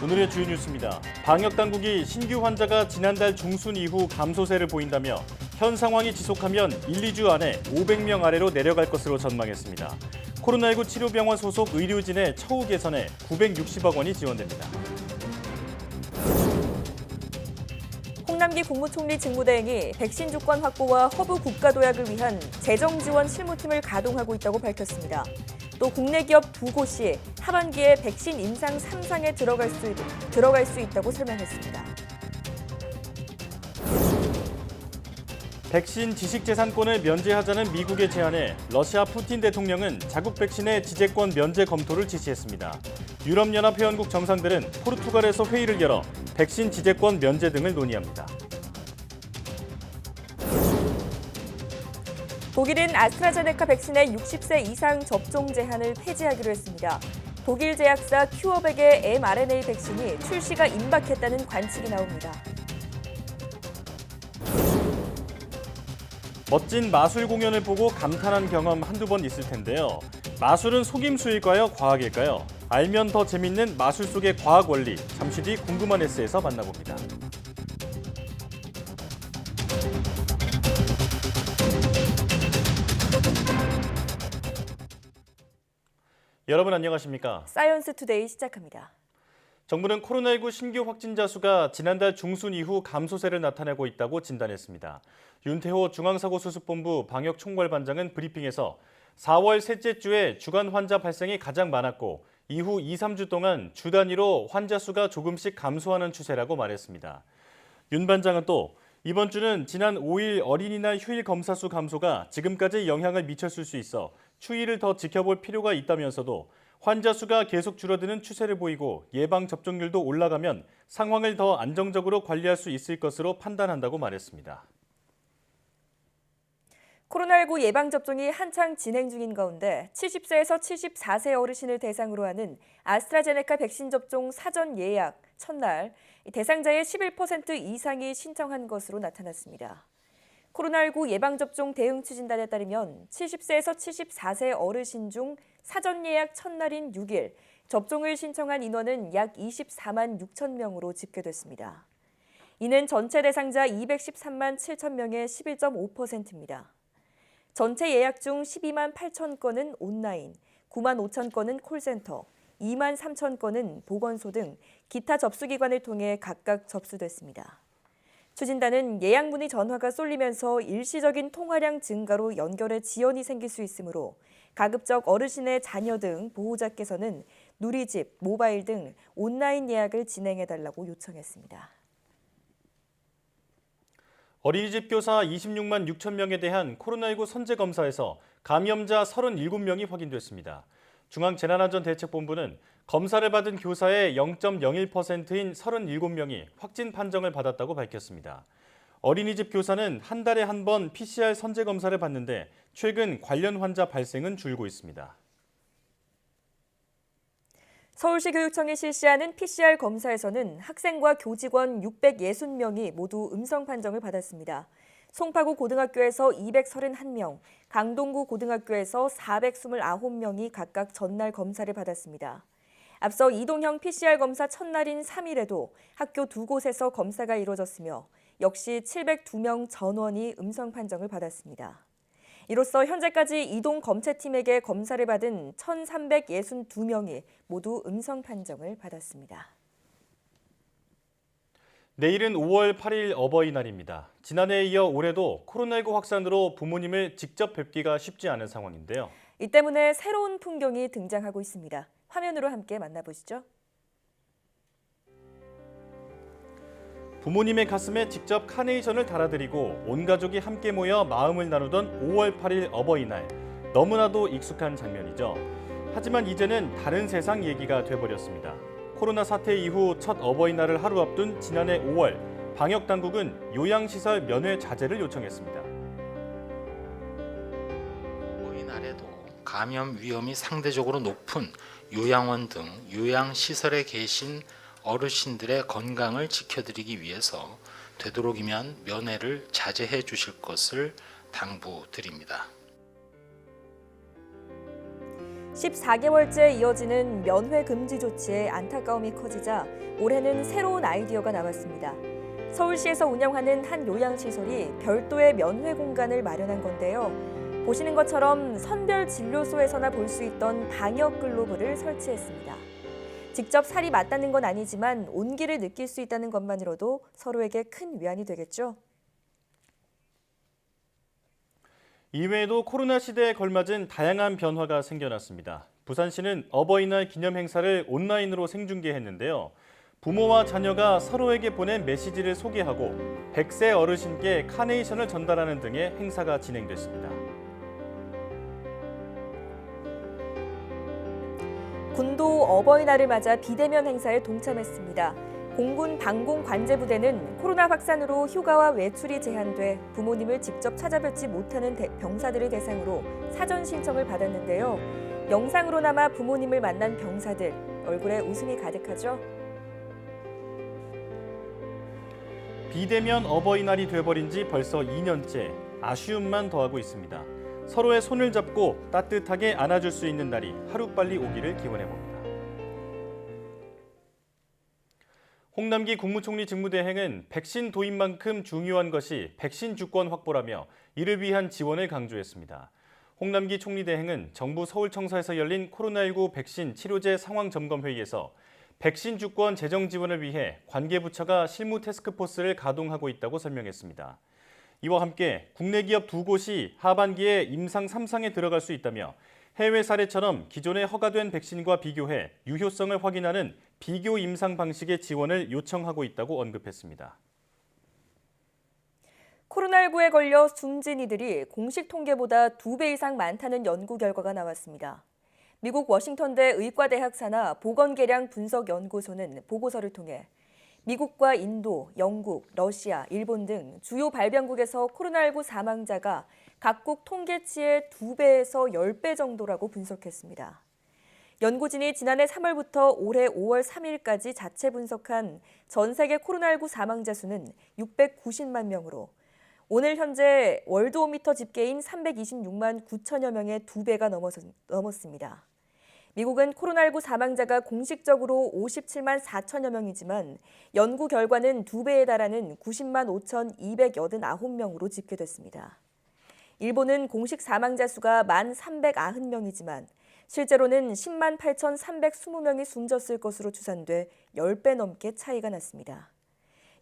오늘의 주요 뉴스입니다. 방역당국이 신규 환자가 지난달 중순 이후 감소세를 보인다며 현 상황이 지속하면 1, 2주 안에 500명 아래로 내려갈 것으로 전망했습니다. 코로나19 치료병원 소속 의료진의 처우 개선에 960억 원이 지원됩니다. 홍남기 국무총리 직무대행이 백신 주권 확보와 허브 국가 도약을 위한 재정 지원 실무팀을 가동하고 있다고 밝혔습니다. 또 국내 기업 2곳이 하반기에 백신 임상 3상에 들어갈 수 있다고 설명했습니다. 백신 지식재산권을 면제하자는 미국의 제안에 러시아 푸틴 대통령은 자국 백신의 지재권 면제 검토를 지시했습니다. 유럽연합 회원국 정상들은 포르투갈에서 회의를 열어 백신 지재권 면제 등을 논의합니다. 독일은 아스트라제네카 백신의 60세 이상 접종 제한을 폐지하기로 했습니다. 독일 제약사 큐어백의 mRNA 백신이 출시가 임박했다는 관측이 나옵니다. 멋진 마술 공연을 보고 감탄한 경험 한두 번 있을 텐데요. 마술은 속임수일까요? 과학일까요? 알면 더 재밌는 마술 속의 과학 원리, 잠시 뒤 궁금한 S에서 만나봅니다. 여러분 안녕하십니까? 사이언스 투데이 시작합니다. 정부는 코로나19 신규 확진자 수가 지난달 중순 이후 감소세를 나타내고 있다고 진단했습니다. 윤태호 중앙사고수습본부 방역총괄반장은 브리핑에서 4월 셋째 주에 주간 환자 발생이 가장 많았고 이후 2, 3주 동안 주 단위로 환자 수가 조금씩 감소하는 추세라고 말했습니다. 윤 반장은 또 이번 주는 지난 5일 어린이날 휴일 검사 수 감소가 지금까지 영향을 미쳤을 수 있어 추이를 더 지켜볼 필요가 있다면서도 환자 수가 계속 줄어드는 추세를 보이고 예방 접종률도 올라가면 상황을 더 안정적으로 관리할 수 있을 것으로 판단한다고 말했습니다. 코로나19 예방접종이 한창 진행 중인 가운데 70세에서 74세 어르신을 대상으로 하는 아스트라제네카 백신 접종 사전 예약 첫날 대상자의 11% 이상이 신청한 것으로 나타났습니다. 코로나19 예방접종 대응 추진단에 따르면 70세에서 74세 어르신 중 사전 예약 첫날인 6일 접종을 신청한 인원은 약 24만 6천 명으로 집계됐습니다. 이는 전체 대상자 213만 7천 명의 11.5%입니다. 전체 예약 중 12만 8천 건은 온라인, 9만 5천 건은 콜센터, 2만 3천 건은 보건소 등 기타 접수기관을 통해 각각 접수됐습니다. 추진단은 예약 문의 전화가 쏠리면서 일시적인 통화량 증가로 연결에 지연이 생길 수 있으므로 가급적 어르신의 자녀 등 보호자께서는 누리집, 모바일 등 온라인 예약을 진행해달라고 요청했습니다. 어린이집 교사 26만 6천 명에 대한 코로나19 선제 검사에서 감염자 37명이 확인됐습니다. 중앙재난안전대책본부는 검사를 받은 교사의 0.01%인 37명이 확진 판정을 받았다고 밝혔습니다. 어린이집 교사는 한 달에 한 번 PCR 선제 검사를 받는데 최근 관련 환자 발생은 줄고 있습니다. 서울시 교육청이 실시하는 PCR 검사에서는 학생과 교직원 660명이 모두 음성 판정을 받았습니다. 송파구 고등학교에서 231명, 강동구 고등학교에서 429명이 각각 전날 검사를 받았습니다. 앞서 이동형 PCR 검사 첫날인 3일에도 학교 2곳에서 검사가 이루어졌으며 역시 702명 전원이 음성 판정을 받았습니다. 이로써 현재까지 이동 검체팀에게 검사를 받은 1,362명이 모두 음성 판정을 받았습니다. 내일은 5월 8일 어버이날입니다. 지난해에 이어 올해도 코로나19 확산으로 부모님을 직접 뵙기가 쉽지 않은 상황인데요. 이 때문에 새로운 풍경이 등장하고 있습니다. 화면으로 함께 만나보시죠. 부모님의 가슴에 직접 카네이션을 달아드리고 온 가족이 함께 모여 마음을 나누던 5월 8일 어버이날. 너무나도 익숙한 장면이죠. 하지만 이제는 다른 세상 얘기가 돼버렸습니다. 코로나 사태 이후 첫 어버이날을 하루 앞둔 지난해 5월, 방역당국은 요양시설 면회 자제를 요청했습니다. 어버이날에도 감염 위험이 상대적으로 높은 요양원 등 요양시설에 계신 어르신들의 건강을 지켜드리기 위해서 되도록이면 면회를 자제해 주실 것을 당부드립니다. 14개월째 이어지는 면회 금지 조치에 안타까움이 커지자 올해는 새로운 아이디어가 나왔습니다. 서울시에서 운영하는 한 요양시설이 별도의 면회 공간을 마련한 건데요. 보시는 것처럼 선별 진료소에서나 볼 수 있던 방역 글로브를 설치했습니다. 직접 살이 맞닿는 건 아니지만 온기를 느낄 수 있다는 것만으로도 서로에게 큰 위안이 되겠죠. 이외에도 코로나 시대에 걸맞은 다양한 변화가 생겨났습니다. 부산시는 어버이날 기념 행사를 온라인으로 생중계했는데요. 부모와 자녀가 서로에게 보낸 메시지를 소개하고 100세 어르신께 카네이션을 전달하는 등의 행사가 진행됐습니다. 군도 어버이날을 맞아 비대면 행사에 동참했습니다. 공군 방공관제부대는 코로나 확산으로 휴가와 외출이 제한돼 부모님을 직접 찾아뵙지 못하는 병사들을 대상으로 사전 신청을 받았는데요. 영상으로나마 부모님을 만난 병사들, 얼굴에 웃음이 가득하죠. 비대면 어버이날이 돼버린 지 벌써 2년째 아쉬움만 더하고 있습니다. 서로의 손을 잡고 따뜻하게 안아줄 수 있는 날이 하루빨리 오기를 기원해봅니다. 홍남기 국무총리 직무대행은 백신 도입만큼 중요한 것이 백신 주권 확보라며 이를 위한 지원을 강조했습니다. 홍남기 총리대행은 정부 서울청사에서 열린 코로나19 백신 치료제 상황 점검 회의에서 백신 주권 재정 지원을 위해 관계부처가 실무 태스크포스를 가동하고 있다고 설명했습니다. 이와 함께 국내 기업 2곳이 하반기에 임상 3상에 들어갈 수 있다며 해외 사례처럼 기존에 허가된 백신과 비교해 유효성을 확인하는 비교 임상 방식의 지원을 요청하고 있다고 언급했습니다. 코로나19에 걸려 숨진 이들이 공식 통계보다 2배 이상 많다는 연구 결과가 나왔습니다. 미국 워싱턴대 의과대학 산하 보건계량 분석연구소는 보고서를 통해 미국과 인도, 영국, 러시아, 일본 등 주요 발병국에서 코로나19 사망자가 각국 통계치의 2배에서 10배 정도라고 분석했습니다. 연구진이 지난해 3월부터 올해 5월 3일까지 자체 분석한 전 세계 코로나19 사망자 수는 690만 명으로 오늘 현재 월드오미터 집계인 326만 9천여 명의 2배가 넘었습니다. 미국은 코로나19 사망자가 공식적으로 57만 4천여 명이지만 연구 결과는 2배에 달하는 90만 5,289명으로 집계됐습니다. 일본은 공식 사망자 수가 1만 390명이지만 실제로는 10만 8,320명이 숨졌을 것으로 추산돼 10배 넘게 차이가 났습니다.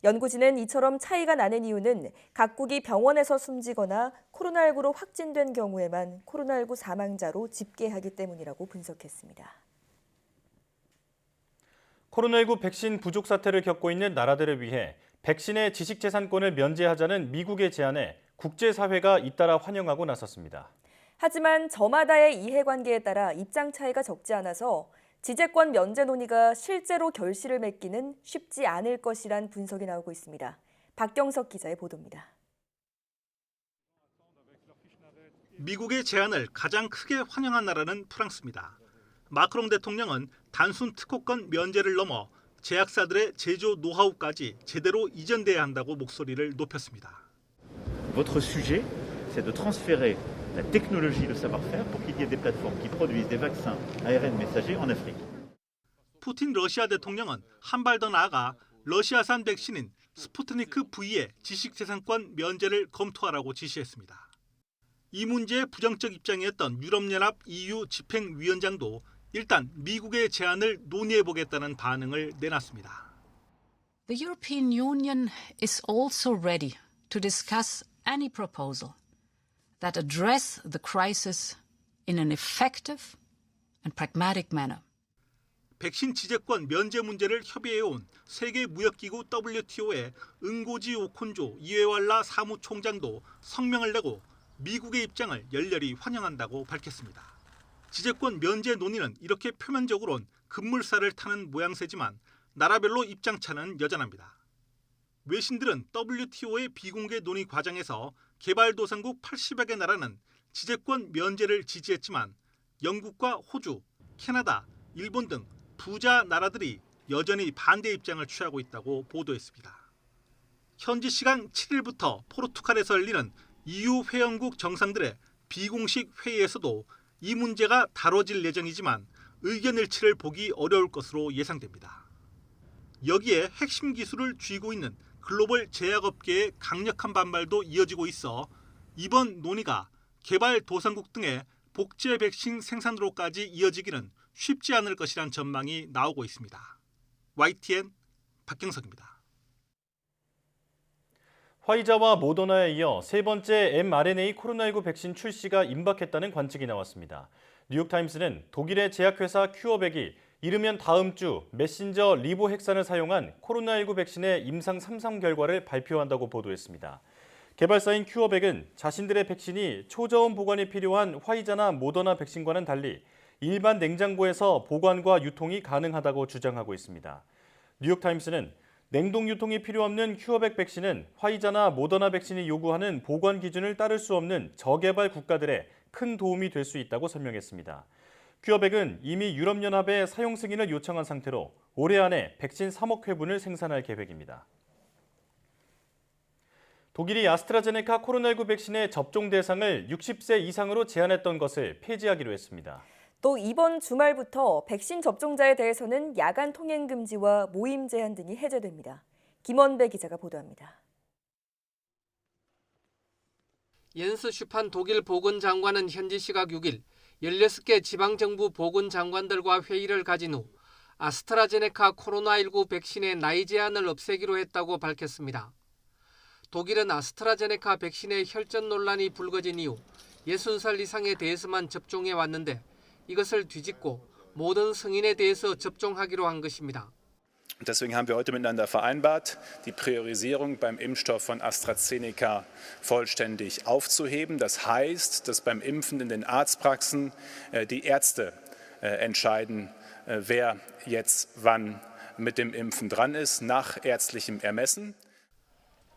연구진은 이처럼 차이가 나는 이유는 각국이 병원에서 숨지거나 코로나19로 확진된 경우에만 코로나19 사망자로 집계하기 때문이라고 분석했습니다. 코로나19 백신 부족 사태를 겪고 있는 나라들을 위해 백신의 지식재산권을 면제하자는 미국의 제안에 국제사회가 잇따라 환영하고 나섰습니다. 하지만 저마다의 이해관계에 따라 입장 차이가 적지 않아서 지재권 면제 논의가 실제로 결실을 맺기는 쉽지 않을 것이란 분석이 나오고 있습니다. 박경석 기자의 보도입니다. 미국의 제안을 가장 크게 환영한 나라는 프랑스입니다. 마크롱 대통령은 단순 특허권 면제를 넘어 제약사들의 제조 노하우까지 제대로 이전돼야 한다고 목소리를 높였습니다. Votre sujet, c'est de transférer la technologie, le savoir-faire pour qu'il y ait des plateformes qui produisent des vaccins ARN messager en Afrique. 푸틴 러시아 대통령은 한 발 더 나아가 러시아산 백신인 스푸트니크 V의 지식재산권 면제를 검토하라고 지시했습니다. 이 문제에 부정적 입장이었던 유럽연합 EU 집행위원장도 일단 미국의 제안을 논의해보겠다는 반응을 내놨습니다. The European Union is also ready to discuss any proposal that address the crisis in an effective and pragmatic manner. 백신 지재권 면제 문제를 협의해온 세계무역기구 WTO의 응고지 오콘조 이에왈라 사무총장도 성명을 내고 미국의 입장을 열렬히 환영한다고 밝혔습니다. 지재권 면제 논의는 이렇게 표면적으론 급물살을 타는 모양새지만 나라별로 입장차는 여전합니다. 외신들은 WTO의 비공개 논의 과정에서 개발도상국 80여 개 나라는 지재권 면제를 지지했지만 영국과 호주, 캐나다, 일본 등 부자 나라들이 여전히 반대 입장을 취하고 있다고 보도했습니다. 현지 시간 7일부터 포르투갈에서 열리는 EU 회원국 정상들의 비공식 회의에서도 이 문제가 다뤄질 예정이지만 의견 일치를 보기 어려울 것으로 예상됩니다. 여기에 핵심 기술을 쥐고 있는 글로벌 제약업계의 강력한 반발도 이어지고 있어 이번 논의가 개발도상국 등의 복제 백신 생산으로까지 이어지기는 쉽지 않을 것이란 전망이 나오고 있습니다. YTN 박경석입니다. 화이자와 모더나에 이어 세 번째 mRNA 코로나19 백신 출시가 임박했다는 관측이 나왔습니다. 뉴욕타임스는 독일의 제약회사 큐어백이 이르면 다음 주 메신저 리보핵산을 사용한 코로나19 백신의 임상 3상 결과를 발표한다고 보도했습니다. 개발사인 큐어백은 자신들의 백신이 초저온 보관이 필요한 화이자나 모더나 백신과는 달리 일반 냉장고에서 보관과 유통이 가능하다고 주장하고 있습니다. 뉴욕타임스는 냉동 유통이 필요 없는 큐어백 백신은 화이자나 모더나 백신이 요구하는 보관 기준을 따를 수 없는 저개발 국가들에 큰 도움이 될 수 있다고 설명했습니다. 큐어백은 이미 유럽연합에 사용 승인을 요청한 상태로 올해 안에 백신 3억 회분을 생산할 계획입니다. 독일이 아스트라제네카 코로나19 백신의 접종 대상을 60세 이상으로 제한했던 것을 폐지하기로 했습니다. 또 이번 주말부터 백신 접종자에 대해서는 야간 통행 금지와 모임 제한 등이 해제됩니다. 김원배 기자가 보도합니다. 옌스 슈판 독일 보건장관은 현지 시각 6일 16개 지방정부 보건장관들과 회의를 가진 후 아스트라제네카 코로나19 백신의 나이 제한을 없애기로 했다고 밝혔습니다. 독일은 아스트라제네카 백신의 혈전 논란이 불거진 이후 60살 이상에 대해서만 접종해 왔는데 이것을 뒤집고 모든 성인에 대해서 접종하기로 한 것입니다. Deswegen haben wir heute miteinander vereinbart, die Priorisierung beim Impfstoff von AstraZeneca vollständig aufzuheben. Das heißt, dass beim Impfen in den Arztpraxen die Ärzte entscheiden, wer jetzt wann mit dem Impfen dran ist, nach ärztlichem Ermessen.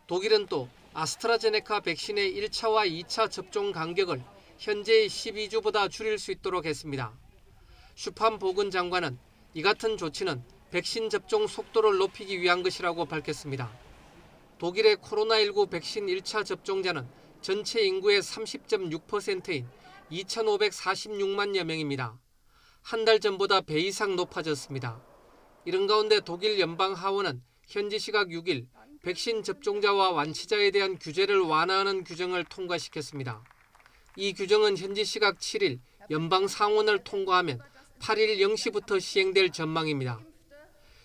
독일은 또 아스트라제네카 백신의 1차와 2차 접종 간격을 현재의 12주보다 줄일 수 있도록 했습니다. 슈판 보건장관은 이 같은 조치는 백신 접종 속도를 높이기 위한 것이라고 밝혔습니다. 독일의 코로나19 백신 1차 접종자는 전체 인구의 30.6%인 2,546만여 명입니다. 한 달 전보다 배 이상 높아졌습니다. 이런 가운데 독일 연방하원은 현지 시각 6일 백신 접종자와 완치자에 대한 규제를 완화하는 규정을 통과시켰습니다. 이 규정은 현지 시각 7일 연방 상원을 통과하면 8일 0시부터 시행될 전망입니다.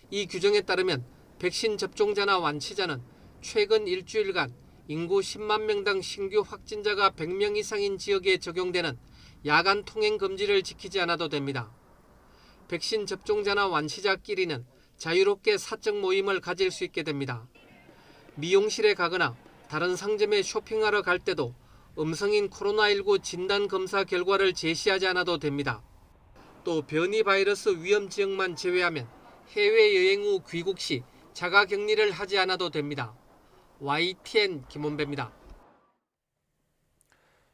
이 규정에 따르면 백신 접종자나 완치자는 최근 일주일간 인구 10만 명당 신규 확진자가 100명 이상인 지역에 적용되는 야간 통행 금지를 지키지 않아도 됩니다. 백신 접종자나 완치자끼리는 자유롭게 사적 모임을 가질 수 있게 됩니다. 미용실에 가거나 다른 상점에 쇼핑하러 갈 때도 음성인 코로나19 진단 검사 결과를 제시하지 않아도 됩니다. 또 변이 바이러스 위험 지역만 제외하면 해외여행 후 귀국 시 자가 격리를 하지 않아도 됩니다. YTN 김원배입니다.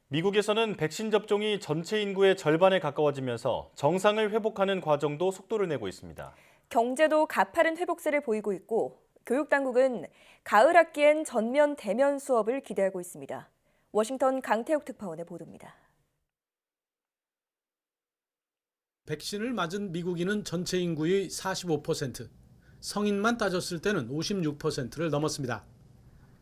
미국에서는 백신 접종이 전체 인구의 절반에 가까워지면서 정상을 회복하는 과정도 속도를 내고 있습니다. 경제도 가파른 회복세를 보이고 있고 교육당국은 가을 학기엔 전면 대면 수업을 기대하고 있습니다. 워싱턴 강태욱 특파원의 보도입니다. 백신을 맞은 미국인은 전체 인구의 45%, 성인만 따졌을 때는 56%를 넘었습니다.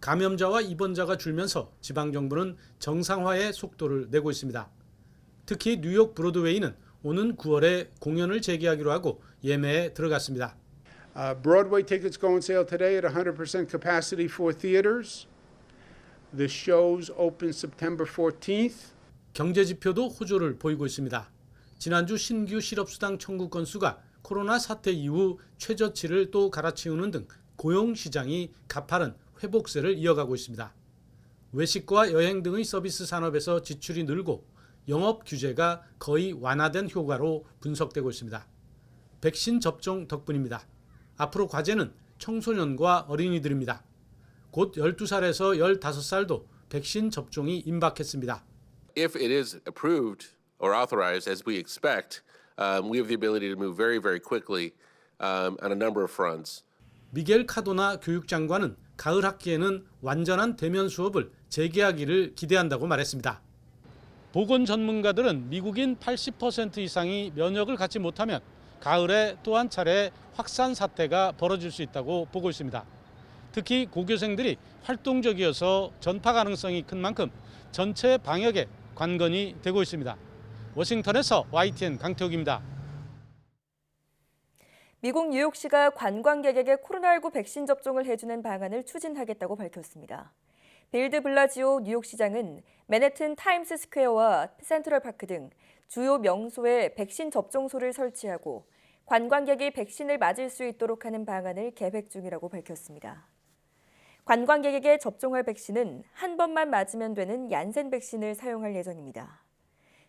감염자와 입원자가 줄면서 지방정부는 정상화의 속도를 내고 있습니다. 특히 뉴욕 브로드웨이는 오는 9월에 공연을 재개하기로 하고 예매에 들어갔습니다. Broadway tickets go on sale today at 100% capacity for theaters. The shows open September 14th. 경제 지표도 호조를 보이고 있습니다. 지난주 신규 실업수당 청구 건수가 코로나 사태 이후 최저치를 또 갈아치우는 등 고용시장이 가파른 회복세를 이어가고 있습니다. 외식과 여행 등의 서비스 산업에서 지출이 늘고 영업 규제가 거의 완화된 효과로 분석되고 있습니다. 백신 접종 덕분입니다. 앞으로 과제는 청소년과 어린이들입니다. 곧 12살에서 15살도 백신 접종이 임박했습니다. If it is approved or authorized as we expect, we have the ability to move very, very quickly on a number of fronts. 미겔 카도나 교육장관은 가을 학기에는 완전한 대면 수업을 재개하기를 기대한다고 말했습니다. 보건 전문가들은 미국인 80% 이상이 면역을 갖지 못하면 가을에 또 한 차례 확산 사태가 벌어질 수 있다고 보고 있습니다. 특히 고교생들이 활동적이어서 전파 가능성이 큰 만큼 전체 방역에 관건이 되고 있습니다. 워싱턴에서 YTN 강태욱입니다. 미국 뉴욕시가 관광객에게 코로나19 백신 접종을 해주는 방안을 추진하겠다고 밝혔습니다. 빌드 블라지오 뉴욕시장은 맨해튼 타임스 스퀘어와 센트럴파크 등 주요 명소에 백신 접종소를 설치하고 관광객이 백신을 맞을 수 있도록 하는 방안을 계획 중이라고 밝혔습니다. 관광객에게 접종할 백신은 한 번만 맞으면 되는 얀센 백신을 사용할 예정입니다.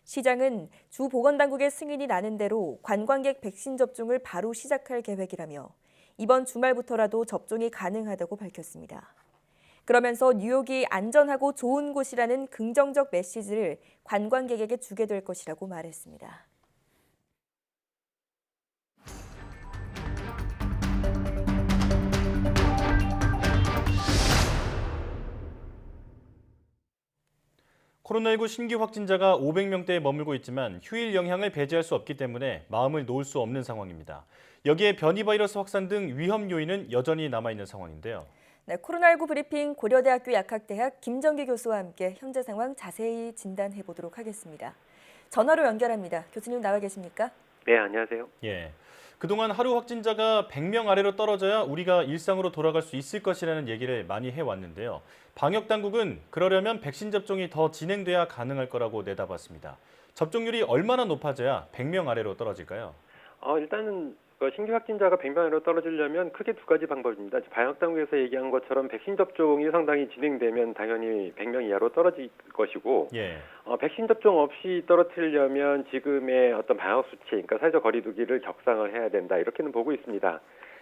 시장은 주 보건당국의 승인이 나는 대로 관광객 백신 접종을 바로 시작할 계획이라며 이번 주말부터라도 접종이 가능하다고 밝혔습니다. 그러면서 뉴욕이 안전하고 좋은 곳이라는 긍정적 메시지를 관광객에게 주게 될 것이라고 말했습니다. 코로나19 신규 확진자가 500명대에 머물고 있지만 휴일 영향을 배제할 수 없기 때문에 마음을 놓을 수 없는 상황입니다. 여기에 변이 바이러스 확산 등 위험 요인은 여전히 남아있는 상황인데요. 네, 코로나19 브리핑 고려대학교 약학대학 김정기 교수와 함께 현재 상황 자세히 진단해 보도록 하겠습니다. 전화로 연결합니다. 교수님 나와 계십니까? 네, 안녕하세요. 예. 그동안 하루 확진자가 100명 아래로 떨어져야 우리가 일상으로 돌아갈 수 있을 것이라는 얘기를 많이 해왔는데요. 방역당국은 그러려면 백신 접종이 더 진행돼야 가능할 거라고 내다봤습니다. 접종률이 얼마나 높아져야 100명 아래로 떨어질까요? 일단은 신규 확진자가 100명 아래로 떨어지려면 크게 두 가지 방법입니다. 방역당국에서 얘기한 것처럼 백신 접종이 상당히 진행되면 당연히 100명 이하로 떨어질 것이고, 예. 백신 접종 없이 떨어뜨리려면 지금의 어떤 방역 수치, 그러니까 사회적 거리두기를 격상을 해야 된다, 이렇게는 보고 있습니다.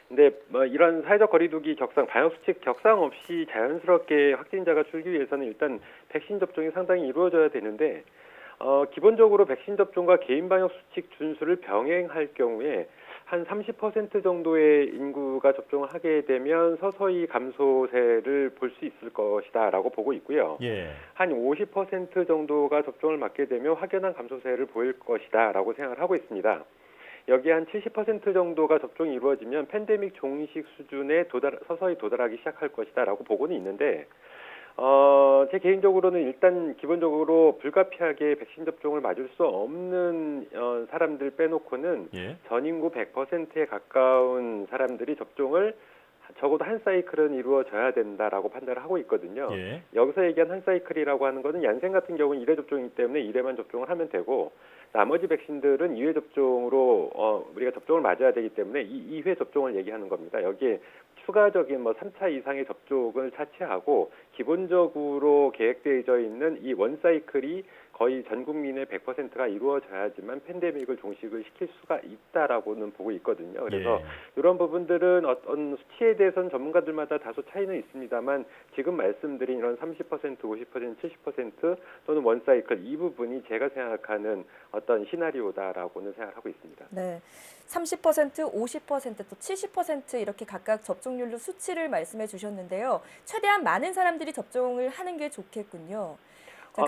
근데 이런 사회적 거리두기 격상, 방역 수칙 격상 없이 자연스럽게 확진자가 줄기 위해서는 일단 백신 접종이 상당히 이루어져야 되는데, 기본적으로 백신 접종과 개인 방역 수칙 준수를 병행할 경우에 한 30% 정도의 인구가 접종을 하게 되면 서서히 감소세를 볼 수 있을 것이다라고 보고 있고요. 예. 한 50% 정도가 접종을 맞게 되면 확연한 감소세를 보일 것이다라고 생각을 하고 있습니다. 여기에 한 70% 정도가 접종이 이루어지면 팬데믹 종식 수준에 서서히 도달하기 시작할 것이다라고 보고는 있는데, 제 개인적으로는 일단 기본적으로 불가피하게 백신 접종을 맞을 수 없는 사람들 빼놓고는 예. 전 인구 100%에 가까운 사람들이 접종을 적어도 한 사이클은 이루어져야 된다라고 판단을 하고 있거든요. 예. 여기서 얘기한 한 사이클이라고 하는 것은 얀센 같은 경우는 1회 접종이기 때문에 1회만 접종을 하면 되고, 나머지 백신들은 2회 접종으로 우리가 접종을 맞아야 되기 때문에 2회 접종을 얘기하는 겁니다. 여기에 추가적인 3차 이상의 접종을 차치하고 기본적으로 계획되어져 있는 이 원 사이클이 거의 전 국민의 100%가 이루어져야지만 팬데믹을 종식을 시킬 수가 있다라고는 보고 있거든요. 그래서 이런 부분들은 어떤 수치에 대해서는 전문가들마다 다소 차이는 있습니다만 지금 말씀드린 이런 30%, 50%, 70% 또는 원 사이클 이 부분이 제가 생각하는 어떤 시나리오다라고는 생각하고 있습니다. 네, 30%, 50%, 또 70% 이렇게 각각 접종률로 수치를 말씀해 주셨는데요. 최대한 많은 사람들이 접종을 하는 게 좋겠군요. 자,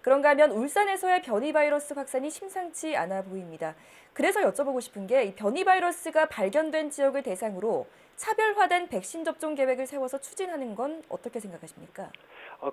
그런가 하면 울산에서의 변이 바이러스 확산이 심상치 않아 보입니다. 그래서 여쭤보고 싶은 게 이 변이 바이러스가 발견된 지역을 대상으로 차별화된 백신 접종 계획을 세워서 추진하는 건 어떻게 생각하십니까?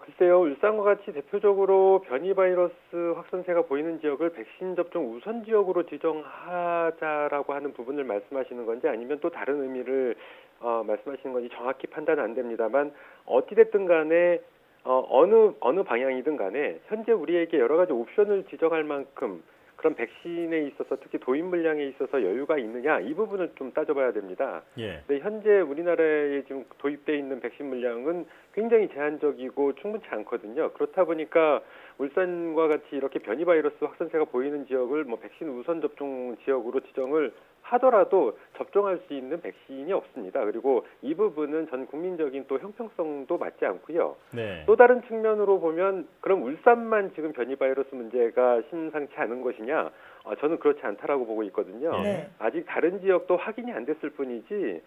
글쎄요. 울산과 같이 대표적으로 변이 바이러스 확산세가 보이는 지역을 백신 접종 우선 지역으로 지정하자라고 하는 부분을 말씀하시는 건지 아니면 또 다른 의미를 말씀하시는 건지 정확히 판단은 안 됩니다만 어찌됐든 간에 어느 방향이든 간에 현재 우리에게 여러 가지 옵션을 지정할 만큼 그런 백신에 있어서 특히 도입 물량에 있어서 여유가 있느냐 이 부분을 좀 따져봐야 됩니다. 예. 근데 현재 우리나라에 지금 도입돼 있는 백신 물량은 굉장히 제한적이고 충분치 않거든요. 그렇다 보니까 울산과 같이 이렇게 변이 바이러스 확산세가 보이는 지역을 백신 우선 접종 지역으로 지정을 하더라도 접종할 수 있는 백신이 없습니다. 그리고 이 부분은 전 국민적인 또 형평성도 맞지 않고요. 네. 또 다른 측면으로 보면 그럼 울산만 지금 변이 바이러스 문제가 심상치 않은 것이냐? 저는 그렇지 않다라고 보고 있거든요. 네. 아직 다른 지역도 확인이 안 됐을 뿐이지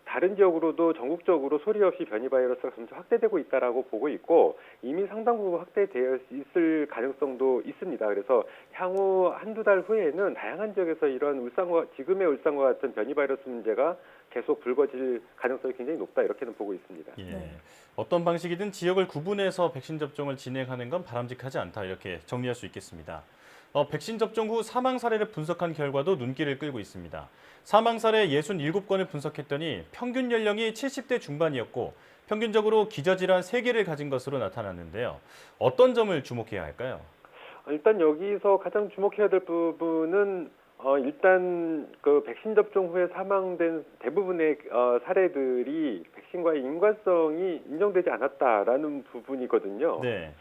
다른 지역으로도 전국적으로 소리 없이 변이 바이러스가 점차 확대되고 있다라고 보고 있고 이미 상당 부분 확대되어 있을 가능성도 있습니다. 그래서 향후 한두 달 후에는 다양한 지역에서 이런 지금의 울산과 같은 변이 바이러스 문제가 계속 불거질 가능성이 굉장히 높다 이렇게는 보고 있습니다. 예. 네. 어떤 방식이든 지역을 구분해서 백신 접종을 진행하는 건 바람직하지 않다 이렇게 정리할 수 있겠습니다. 백신 접종 후 사망 사례를 분석한 결과도 눈길을 끌고 있습니다. 사망 사례 67건을 분석했더니 평균 연령이 70대 중반이었고 평균적으로 기저질환 3개를 가진 것으로 나타났는데요. 어떤 점을 주목해야 할까요? 일단 여기서 가장 주목해야 될 부분은 일단 그 백신 접종 후에 사망된 대부분의 사례들이 백신과의 인과성이 인정되지 않았다라는 부분이거든요. 네.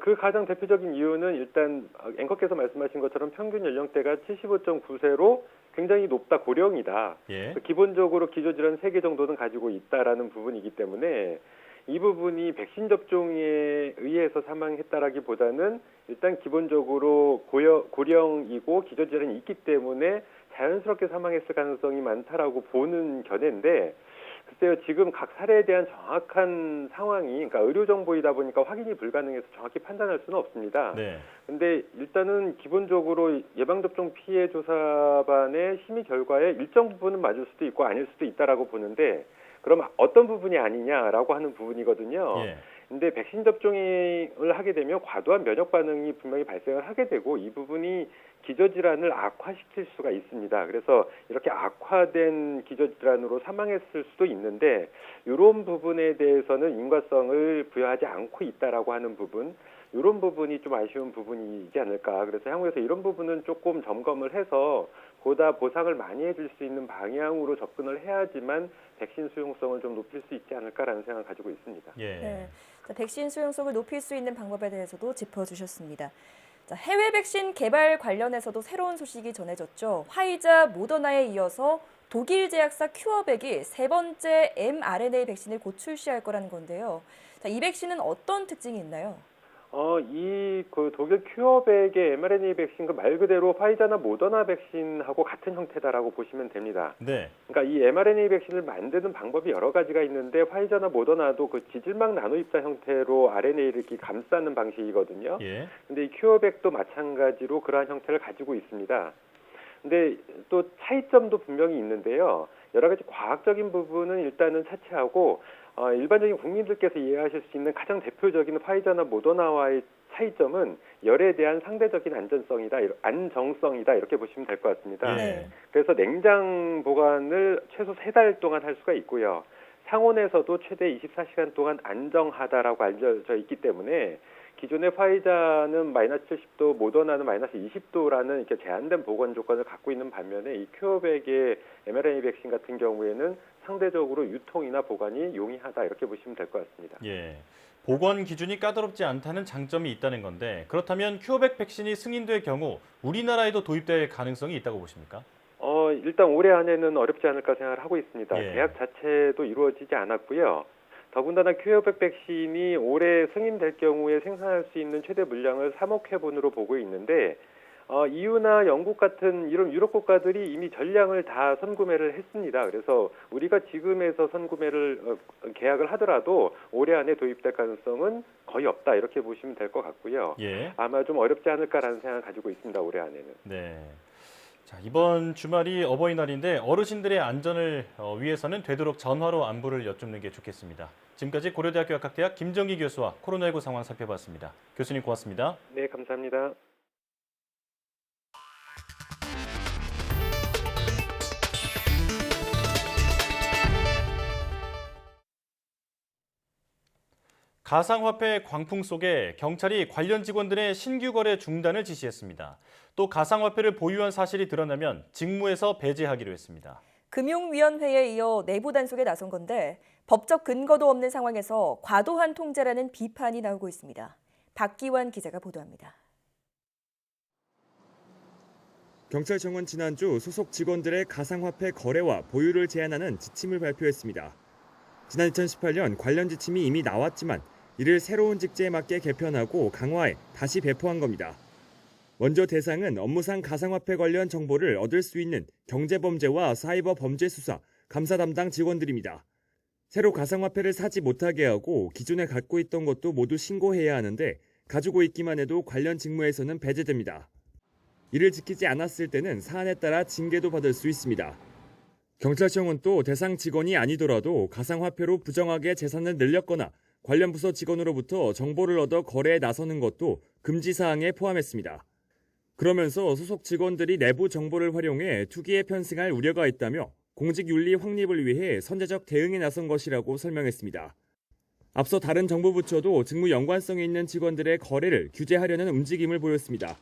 그 가장 대표적인 이유는 일단 앵커께서 말씀하신 것처럼 평균 연령대가 75.9세로 굉장히 높다, 고령이다. 예. 기본적으로 기저질환 3개 정도는 가지고 있다라는 부분이기 때문에 이 부분이 백신 접종에 의해서 사망했다라기보다는 일단 기본적으로 고령이고 기저질환이 있기 때문에 자연스럽게 사망했을 가능성이 많다라고 보는 견해인데 글쎄요, 지금 각 사례에 대한 정확한 상황이, 그러니까 의료 정보이다 보니까 확인이 불가능해서 정확히 판단할 수는 없습니다. 네. 근데 일단은 기본적으로 예방접종 피해 조사반의 심의 결과에 일정 부분은 맞을 수도 있고 아닐 수도 있다라고 보는데 그럼 어떤 부분이 아니냐라고 하는 부분이거든요. 예. 근데 백신 접종을 하게 되면 과도한 면역 반응이 분명히 발생을 하게 되고 이 부분이 기저질환을 악화시킬 수가 있습니다. 그래서 이렇게 악화된 기저질환으로 사망했을 수도 있는데 이런 부분에 대해서는 인과성을 부여하지 않고 있다라고 하는 부분, 이런 부분이 좀 아쉬운 부분이지 않을까. 그래서 향후에서 이런 부분은 조금 점검을 해서 보다 보상을 많이 해줄 수 있는 방향으로 접근을 해야지만 백신 수용성을 좀 높일 수 있지 않을까라는 생각을 가지고 있습니다. 예. 네. 자, 백신 수용성을 높일 수 있는 방법에 대해서도 짚어주셨습니다. 자, 해외 백신 개발 관련해서도 새로운 소식이 전해졌죠. 화이자, 모더나에 이어서 독일 제약사 큐어백이 3번째 mRNA 백신을 곧 출시할 거라는 건데요. 자, 이 백신은 어떤 특징이 있나요? 그 독일 큐어백의 mRNA 백신 그 말 그대로 화이자나 모더나 백신하고 같은 형태다라고 보시면 됩니다. 네. 그러니까 이 mRNA 백신을 만드는 방법이 여러 가지가 있는데 화이자나 모더나도 그 지질막 나노 입자 형태로 RNA를 이렇게 감싸는 방식이거든요. 예. 근데 이 큐어백도 마찬가지로 그러한 형태를 가지고 있습니다. 근데 또 차이점도 분명히 있는데요. 여러 가지 과학적인 부분은 일단은 차치하고 일반적인 국민들께서 이해하실 수 있는 가장 대표적인 화이자나 모더나와의 차이점은 열에 대한 상대적인 안정성이다 이렇게 보시면 될 것 같습니다. 네. 그래서 냉장 보관을 최소 3달 동안 할 수가 있고요. 상온에서도 최대 24시간 동안 안정하다라고 알려져 있기 때문에 기존의 화이자는 마이너스 70도, 모더나는 마이너스 20도라는 이렇게 제한된 보관 조건을 갖고 있는 반면에 이 큐어백의 mRNA 백신 같은 경우에는 상대적으로 유통이나 보관이 용이하다 이렇게 보시면 될 것 같습니다. 예. 보건 기준이 까다롭지 않다는 장점이 있다는 건데 그렇다면 큐어백 백신이 승인될 경우 우리나라에도 도입될 가능성이 있다고 보십니까? 일단 올해 안에는 어렵지 않을까 생각을 하고 있습니다. 예. 계약 자체도 이루어지지 않았고요. 더군다나 큐어백 백신이 올해 승인될 경우에 생산할 수 있는 최대 물량을 3억 회분으로 보고 있는데 EU나 영국 같은 이런 유럽 국가들이 이미 전량을 다 선구매를 했습니다. 그래서 우리가 지금에서 선구매를 계약을 하더라도 올해 안에 도입될 가능성은 거의 없다 이렇게 보시면 될 것 같고요. 예. 아마 좀 어렵지 않을까라는 생각을 가지고 있습니다. 올해 안에는. 네. 자, 이번 주말이 어버이날인데 어르신들의 안전을 위해서는 되도록 전화로 안부를 여쭙는 게 좋겠습니다. 지금까지 고려대학교 약학대학 김정기 교수와 코로나19 상황 살펴봤습니다. 교수님 고맙습니다. 네, 감사합니다. 가상화폐 광풍 속에 경찰이 관련 직원들의 신규 거래 중단을 지시했습니다. 또 가상화폐를 보유한 사실이 드러나면 직무에서 배제하기로 했습니다. 금융위원회에 이어 내부 단속에 나선 건데 법적 근거도 없는 상황에서 과도한 통제라는 비판이 나오고 있습니다. 박기환 기자가 보도합니다. 경찰청은 지난주 소속 직원들의 가상화폐 거래와 보유를 제한하는 지침을 발표했습니다. 지난 2018년 관련 지침이 이미 나왔지만 이를 새로운 직제에 맞게 개편하고 강화해 다시 배포한 겁니다. 먼저 대상은 업무상 가상화폐 관련 정보를 얻을 수 있는 경제범죄와 사이버 범죄 수사, 감사 담당 직원들입니다. 새로 가상화폐를 사지 못하게 하고 기존에 갖고 있던 것도 모두 신고해야 하는데 가지고 있기만 해도 관련 직무에서는 배제됩니다. 이를 지키지 않았을 때는 사안에 따라 징계도 받을 수 있습니다. 경찰청은 또 대상 직원이 아니더라도 가상화폐로 부정하게 재산을 늘렸거나 관련 부서 직원으로부터 정보를 얻어 거래에 나서는 것도 금지 사항에 포함했습니다. 그러면서 소속 직원들이 내부 정보를 활용해 투기에 편승할 우려가 있다며 공직윤리 확립을 위해 선제적 대응에 나선 것이라고 설명했습니다. 앞서 다른 정부 부처도 직무 연관성이 있는 직원들의 거래를 규제하려는 움직임을 보였습니다.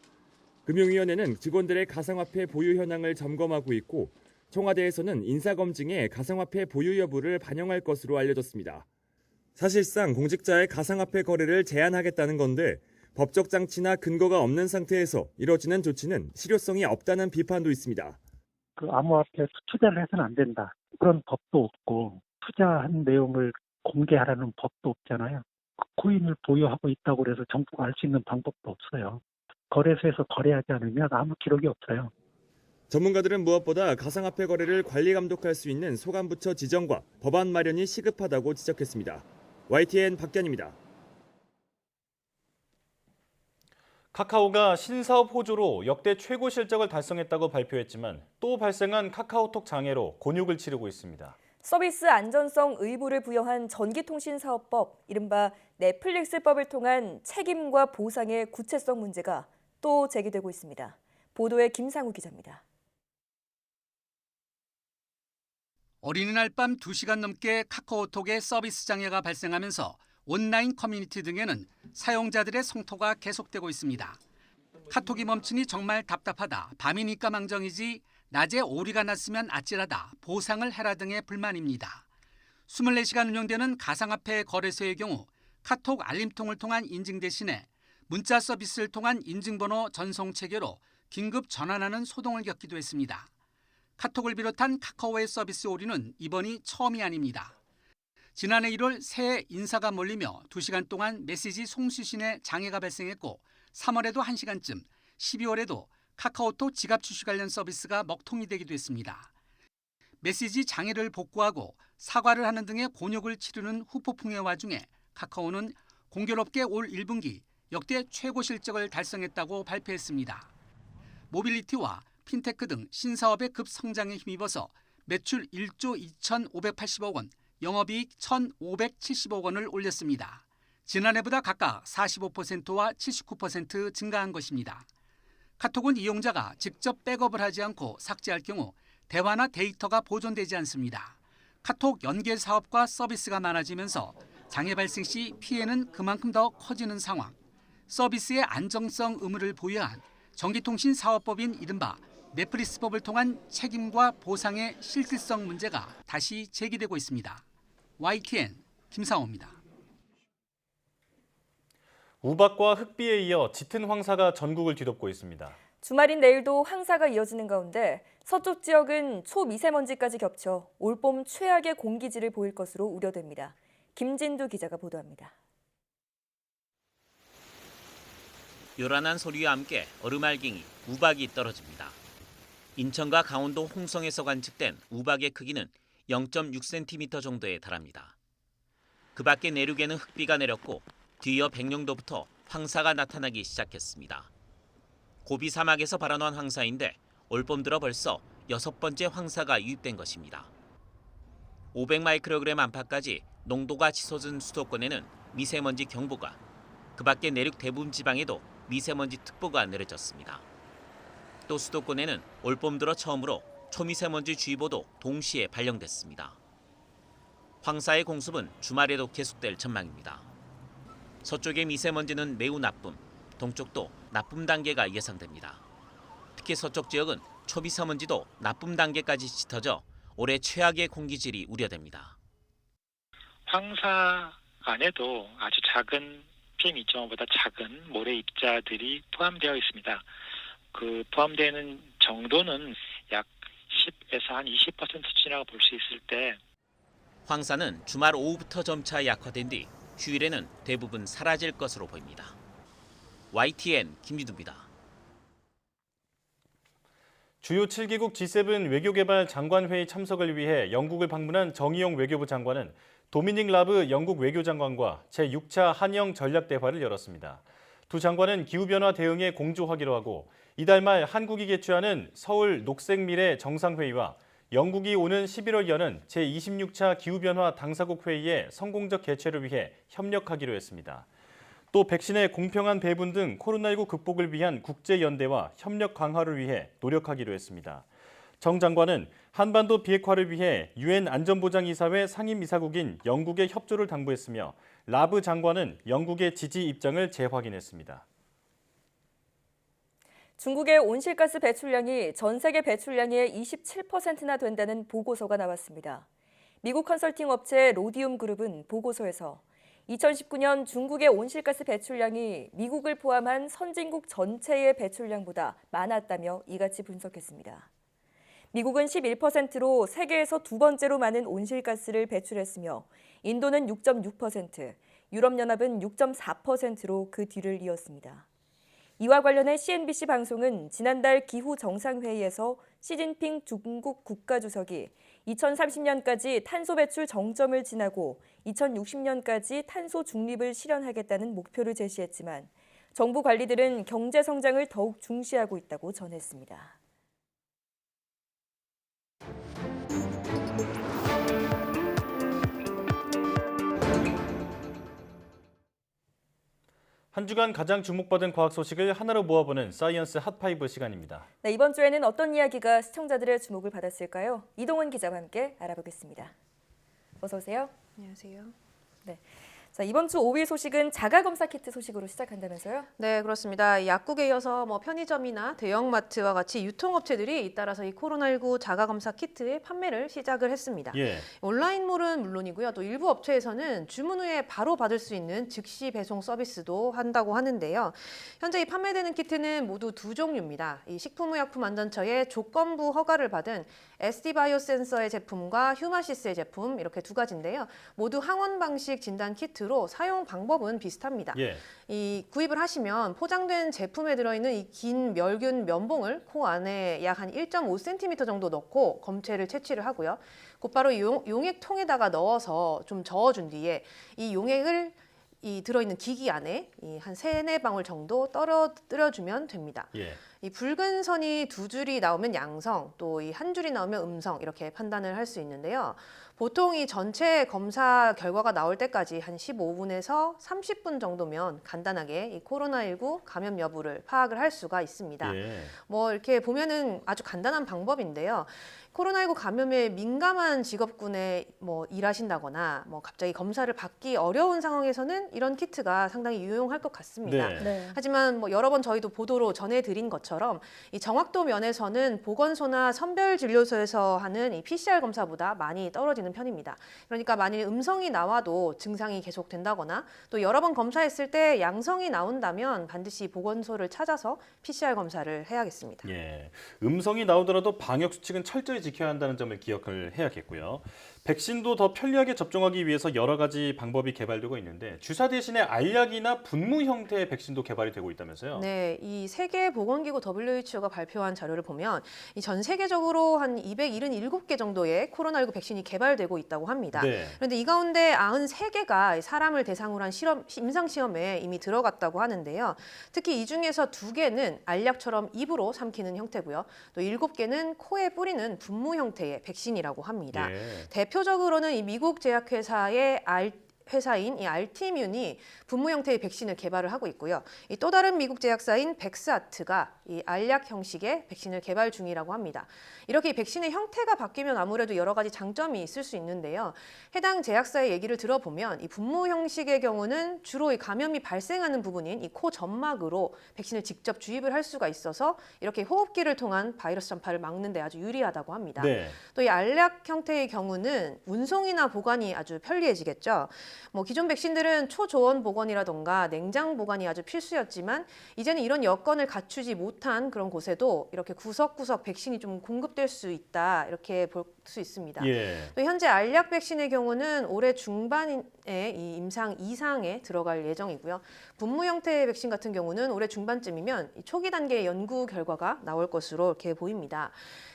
금융위원회는 직원들의 가상화폐 보유 현황을 점검하고 있고 청와대에서는 인사검증에 가상화폐 보유 여부를 반영할 것으로 알려졌습니다. 사실상 공직자의 가상화폐 거래를 제한하겠다는 건데 법적 장치나 근거가 없는 상태에서 이뤄지는 조치는 실효성이 없다는 비판도 있습니다. 암호화폐에 투자를 해서는 안 된다. 그런 법도 없고 투자한 내용을 공개하라는 법도 없잖아요. 코인을 보유하고 있다고 해서 정부가 알 수 있는 방법도 없어요. 거래소에서 거래하지 않으면 아무 기록이 없어요. 전문가들은 무엇보다 가상화폐 거래를 관리 감독할 수 있는 소관부처 지정과 법안 마련이 시급하다고 지적했습니다. YTN 박견입니다. 카카오가 신사업 호조로 역대 최고 실적을 달성했다고 발표했지만 또 발생한 카카오톡 장애로 곤욕을 치르고 있습니다. 서비스 안전성 의무를 부여한 전기통신사업법, 이른바 넷플릭스법을 통한 책임과 보상의 구체성 문제가 또 제기되고 있습니다. 보도에 김상우 기자입니다. 어린이날 밤 2시간 넘게 카카오톡에 서비스 장애가 발생하면서 온라인 커뮤니티 등에는 사용자들의 성토가 계속되고 있습니다. 카톡이 멈추니 정말 답답하다, 밤이니까 망정이지, 낮에 오류가 났으면 아찔하다, 보상을 해라 등의 불만입니다. 24시간 운영되는 가상화폐 거래소의 경우 카톡 알림통을 통한 인증 대신에 문자 서비스를 통한 인증번호 전송 체계로 긴급 전환하는 소동을 겪기도 했습니다. 카톡을 비롯한 카카오의 서비스 오류는 이번이 처음이 아닙니다. 지난해 1월 새해 인사가 몰리며 2시간 동안 메시지 송수신에 장애가 발생했고 3월에도 1시간쯤, 12월에도 카카오톡 지갑 출시 관련 서비스가 먹통이 되기도 했습니다. 메시지 장애를 복구하고 사과를 하는 등의 곤욕을 치르는 후폭풍의 와중에 카카오는 공교롭게 올 1분기 역대 최고 실적을 달성했다고 발표했습니다. 모빌리티와 핀테크 등 신사업의 급성장에 힘입어서 매출 1조 2,580억 원, 영업이익 1,570억 원을 올렸습니다. 지난해보다 각각 45%와 79% 증가한 것입니다. 카톡은 이용자가 직접 백업을 하지 않고 삭제할 경우 대화나 데이터가 보존되지 않습니다. 카톡 연계 사업과 서비스가 많아지면서 장애 발생 시 피해는 그만큼 더 커지는 상황. 서비스의 안정성 의무를 부여한 전기통신사업법인 이른바 넷플릭스법을 통한 책임과 보상의 실질성 문제가 다시 제기되고 있습니다. YTN 김상호입니다. 우박과 흑비에 이어 짙은 황사가 전국을 뒤덮고 있습니다. 주말인 내일도 황사가 이어지는 가운데 서쪽 지역은 초미세먼지까지 겹쳐 올봄 최악의 공기질을 보일 것으로 우려됩니다. 김진두 기자가 보도합니다. 요란한 소리와 함께 어루말갱이, 우박이 떨어집니다. 인천과 강원도 홍성에서 관측된 우박의 크기는 0.6cm 정도에 달합니다. 그 밖에 내륙에는 흑비가 내렸고 뒤이어 백령도부터 황사가 나타나기 시작했습니다. 고비 사막에서 발원한 황사인데 올봄 들어 벌써 6번째 황사가 유입된 것입니다. 500마이크로그램 안팎까지 농도가 치솟은 수도권에는 미세먼지 경보가, 그 밖에 내륙 대부분 지방에도 미세먼지 특보가 내려졌습니다. 또 수도권에는 올봄 들어 처음으로 초미세먼지 주의보도 동시에 발령됐습니다. 황사의 공습은 주말에도 계속될 전망입니다. 서쪽의 미세먼지는 매우 나쁨, 동쪽도 나쁨 단계가 예상됩니다. 특히 서쪽 지역은 초미세먼지도 나쁨 단계까지 짙어져 올해 최악의 공기질이 우려됩니다. 황사 안에도 아주 작은 PM2.5보다 작은 모래 입자들이 포함되어 있습니다. 그 포함되는 정도는 약 10에서 한 20% 수준이라고 볼 수 있을 때 황사는 주말 오후부터 점차 약화된 뒤 휴일에는 대부분 사라질 것으로 보입니다. YTN 김유두입니다. 주요 7개국 G7 외교개발 장관회의 참석을 위해 영국을 방문한 정의용 외교부 장관은 도미닉 라브 영국 외교장관과 제6차 한영 전략대화를 열었습니다. 두 장관은 기후변화 대응에 공조하기로 하고 이달 말 한국이 개최하는 서울 녹색미래 정상회의와 영국이 오는 11월 여는 제26차 기후변화 당사국 회의의 성공적 개최를 위해 협력하기로 했습니다. 또 백신의 공평한 배분 등 코로나19 극복을 위한 국제연대와 협력 강화를 위해 노력하기로 했습니다. 정 장관은 한반도 비핵화를 위해 유엔 안전보장이사회 상임이사국인 영국의 협조를 당부했으며 라브 장관은 영국의 지지 입장을 재확인했습니다. 중국의 온실가스 배출량이 전 세계 배출량의 27%나 된다는 보고서가 나왔습니다. 미국 컨설팅 업체 로디움 그룹은 보고서에서 2019년 중국의 온실가스 배출량이 미국을 포함한 선진국 전체의 배출량보다 많았다며 이같이 분석했습니다. 미국은 11%로 세계에서 두 번째로 많은 온실가스를 배출했으며 인도는 6.6%, 유럽연합은 6.4%로 그 뒤를 이었습니다. 이와 관련해 CNBC 방송은 지난달 기후 정상회의에서 시진핑 중국 국가주석이 2030년까지 탄소 배출 정점을 지나고 2060년까지 탄소 중립을 실현하겠다는 목표를 제시했지만 정부 관리들은 경제 성장을 더욱 중시하고 있다고 전했습니다. 한 주간 가장 주목받은 과학 소식을 하나로 모아보는 사이언스 핫5 시간입니다. 네, 이번 주에는 어떤 이야기가 시청자들의 주목을 받았을까요? 이동은 기자와 함께 알아보겠습니다. 어서 오세요. 안녕하세요. 네. 자, 이번 주 5위 소식은 자가검사 키트 소식으로 시작한다면서요? 네, 그렇습니다. 약국에 이어서 편의점이나 대형마트와 같이 유통업체들이 잇따라서 이 코로나19 자가검사 키트의 판매를 시작을 했습니다. 예. 온라인몰은 물론이고요. 또 일부 업체에서는 주문 후에 바로 받을 수 있는 즉시 배송 서비스도 한다고 하는데요. 현재 이 판매되는 키트는 모두 두 종류입니다. 이 식품의약품안전처의 조건부 허가를 받은 SD바이오센서의 제품과 휴마시스의 제품 이렇게 두 가지인데요. 모두 항원 방식 진단 키트로 사용 방법은 비슷합니다. 예. 이 구입을 하시면 포장된 제품에 들어있는 이 긴 멸균 면봉을 코 안에 약 한 1.5cm 정도 넣고 검체를 채취를 하고요. 곧바로 용액통에다가 넣어서 좀 저어준 뒤에 이 용액을 이 들어있는 기기 안에 한 3-4방울 정도 떨어뜨려주면 됩니다. 예. 이 붉은 선이 두 줄이 나오면 양성, 또 이 한 줄이 나오면 음성 이렇게 판단을 할 수 있는데요. 보통 이 전체 검사 결과가 나올 때까지 한 15분에서 30분 정도면 간단하게 이 코로나19 감염 여부를 파악을 할 수가 있습니다. 예. 이렇게 보면은 아주 간단한 방법인데요. 코로나19 감염에 민감한 직업군에 일하신다거나 갑자기 검사를 받기 어려운 상황에서는 이런 키트가 상당히 유용할 것 같습니다. 네. 하지만 여러 번 저희도 보도로 전해드린 것처럼 이 정확도 면에서는 보건소나 선별진료소에서 하는 이 PCR 검사보다 많이 떨어지는 편입니다. 그러니까 만일 음성이 나와도 증상이 계속된다거나 또 여러 번 검사했을 때 양성이 나온다면 반드시 보건소를 찾아서 PCR 검사를 해야겠습니다. 예. 음성이 나오더라도 방역 수칙은 철저히 지켜야 한다는 점을 기억을 해야겠고요. 백신도 더 편리하게 접종하기 위해서 여러 가지 방법이 개발되고 있는데 주사 대신에 알약이나 분무 형태의 백신도 개발이 되고 있다면서요? 네, 이 세계보건기구 WHO가 발표한 자료를 보면 이 전 세계적으로 한 277개 정도의 코로나19 백신이 개발되고 있다고 합니다. 네. 그런데 이 가운데 93개가 사람을 대상으로 한 임상시험에 이미 들어갔다고 하는데요. 특히 이 중에서 2개는 알약처럼 입으로 삼키는 형태고요. 또 7개는 코에 뿌리는 분무 형태의 백신이라고 합니다. 예. 대표적으로는 이 미국 제약회사의 회사인 이 알티뮴이 분무 형태의 백신을 개발을 하고 있고요. 또 다른 미국 제약사인 백스아트가 이 알약 형식의 백신을 개발 중이라고 합니다. 이렇게 이 백신의 형태가 바뀌면 아무래도 여러 가지 장점이 있을 수 있는데요. 해당 제약사의 얘기를 들어보면 이 분무 형식의 경우는 주로 이 감염이 발생하는 부분인 이 코 점막으로 백신을 직접 주입을 할 수가 있어서 이렇게 호흡기를 통한 바이러스 전파를 막는 데 아주 유리하다고 합니다. 네. 또 이 알약 형태의 경우는 운송이나 보관이 아주 편리해지겠죠. 기존 백신들은 초저온 보관이라던가 냉장 보관이 아주 필수였지만 이제는 이런 여건을 갖추지 못한 그런 곳에도 이렇게 구석구석 백신이 좀 공급될 수 있다 이렇게 수 있습니다. 예. 또 현재 알약 백신의 경우는 올해 중반에 이 임상 2상에 들어갈 예정이고요. 분무 형태의 백신 같은 경우는 올해 중반쯤이면 초기 단계의 연구 결과가 나올 것으로 이렇게 보입니다.